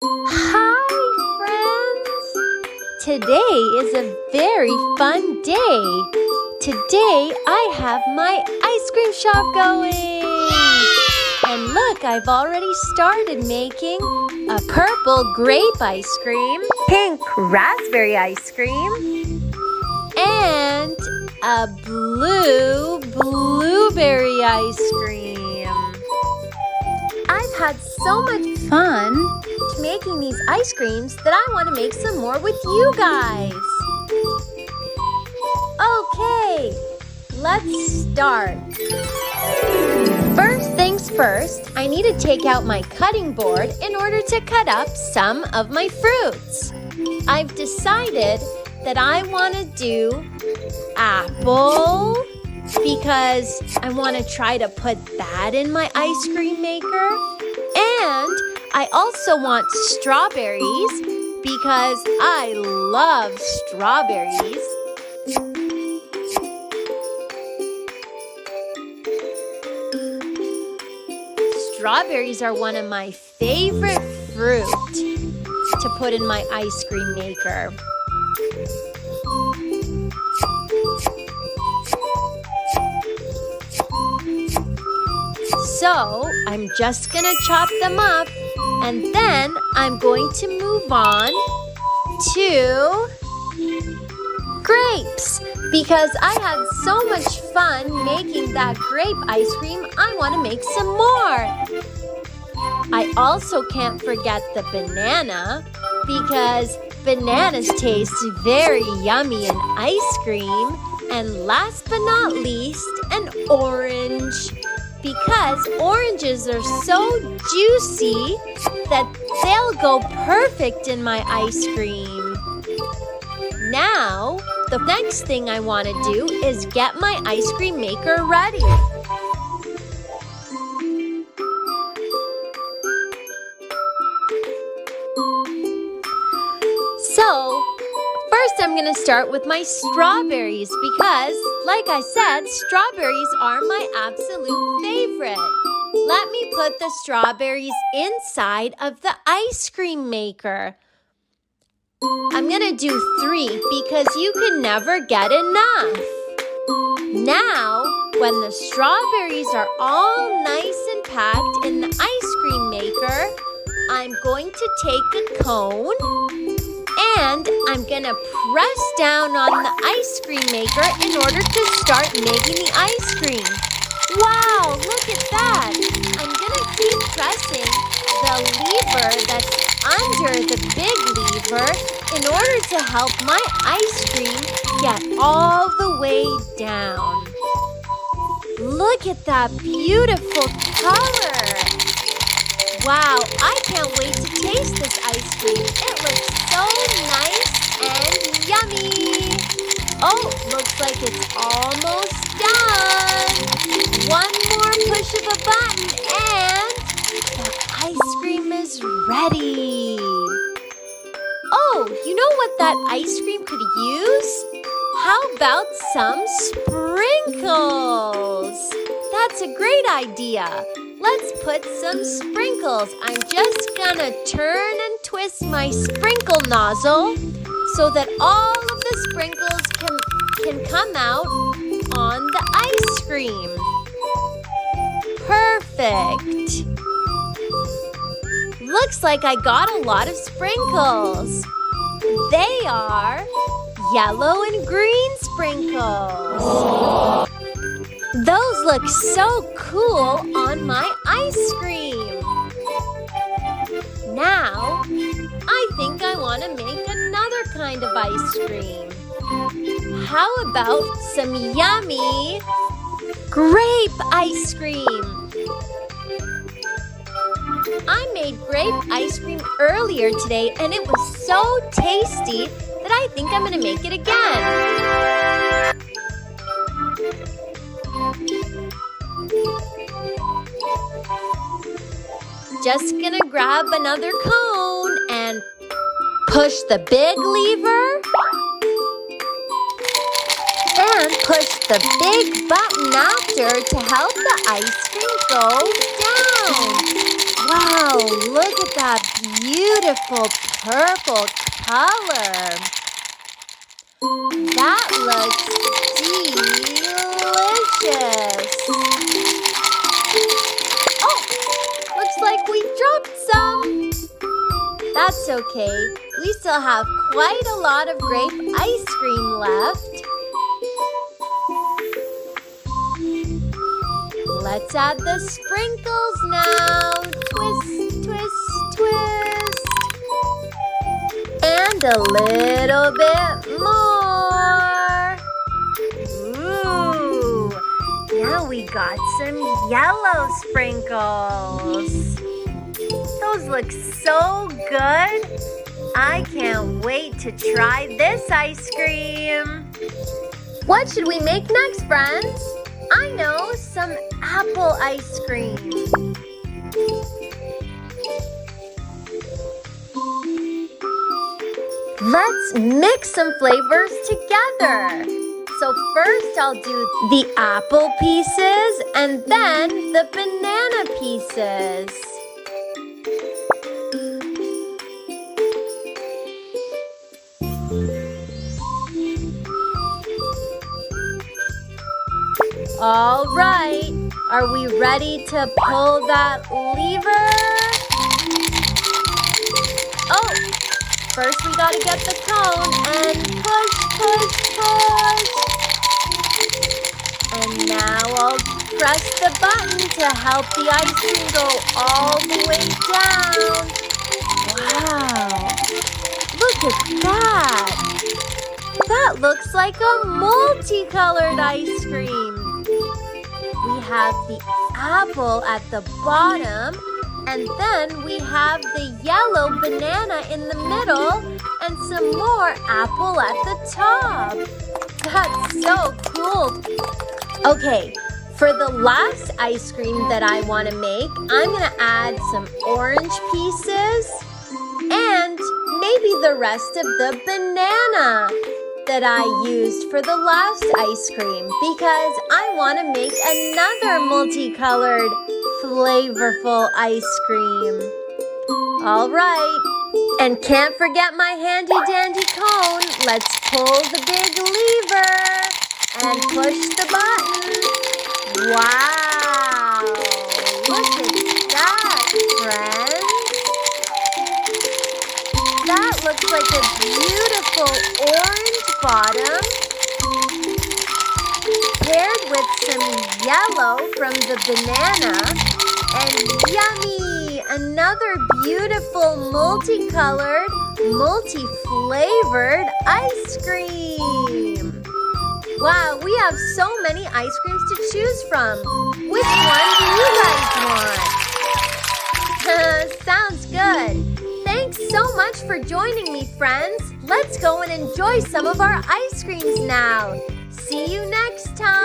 Hi, friends! Today is a very fun day. Today I have my ice cream shop going. And look, I've already started making a purple grape ice cream, pink raspberry ice cream, and a blue blueberry ice cream. I've had so much fun making these ice creams that I want to make some more with you guys. Okay, let's start. First things first, I need to take out my cutting board in order to cut up some of my fruits. I've decided that I want to do apple because I want to try to put that in my ice cream maker. And I also want strawberries because I love strawberries. Strawberries are one of my favorite fruit to put in my ice cream maker. So I'm just gonna chop them up, and then I'm going to move on to grapes because I had so much fun making that grape ice cream. I want to make some more. I also can't forget the banana because bananas taste very yummy in ice cream. And last but not least, an orange. Because oranges are so juicy that they'll go perfect in my ice cream. Now, the next thing I want to do is get my ice cream maker ready. So, first I'm going to start with my strawberries because, like I said, strawberries are my absolute favorite. Let me put the strawberries inside of the ice cream maker. I'm going to do 3 because you can never get enough. Now, when the strawberries are all nice and packed in the ice cream maker, I'm going to take a cone and I'm gonna press down on the ice cream maker in order to start making the ice cream. Wow, look at that! I'm gonna keep pressing the lever that's under the big lever in order to help my ice cream get all the way down. Look at that beautiful color! Wow, I can't wait to taste this ice cream. It looks so nice and yummy. Oh, looks like it's almost done. One more push of a button and the ice cream is ready. Oh, you know what that ice cream could use? How about some sprinkles? That's a great idea. Let's put some sprinkles. I'm just gonna turn and twist my sprinkle nozzle so that all of the sprinkles can come out on the ice cream. Perfect. Looks like I got a lot of sprinkles. They are yellow and green sprinkles. Those look so cool on my ice cream. Now, I think I want to make another kind of ice cream. How about some yummy grape ice cream? I made grape ice cream earlier today and it was so tasty that I think I'm going to make it again. Just gonna grab another cone and push the big lever and push the big button after to help the ice cream go down. Wow, look at that beautiful purple color. That looks delicious. Oh, looks like we dropped some. That's okay. We still have quite a lot of grape ice cream left. Let's add the sprinkles now. Twist, twist, twist. And a little bit more. Ooh, now we got some yellow sprinkles. Those look so good. I can't wait to try this ice cream. What should we make next, friends? I know, some apple ice cream. Let's mix some flavors together. So first I'll do the apple pieces and then the banana pieces. All right, are we ready to pull that lever? Oh, first we gotta get the cone and push, push, push. And now I'll press the button to help the ice cream go all the way down. Wow, look at that. That looks like a multicolored ice cream. We have the apple at the bottom, and then we have the yellow banana in the middle, and some more apple at the top. That's so cool. Okay, for the last ice cream that I want to make, I'm going to add some orange pieces and maybe the rest of the banana that I used for the last ice cream because I want to make another multicolored, flavorful ice cream. All right, and can't forget my handy dandy cone. Let's pull the big lever and push the button. Wow, look at that, friends. That looks like a beautiful orange bottom paired with some yellow from the banana and yummy, another beautiful multicolored, multi-flavored ice cream. Wow, we have so many ice creams to choose from. Which one do you guys want? Sounds good. Thanks so much for joining me, friends. Let's go and enjoy some of our ice creams now. See you next time.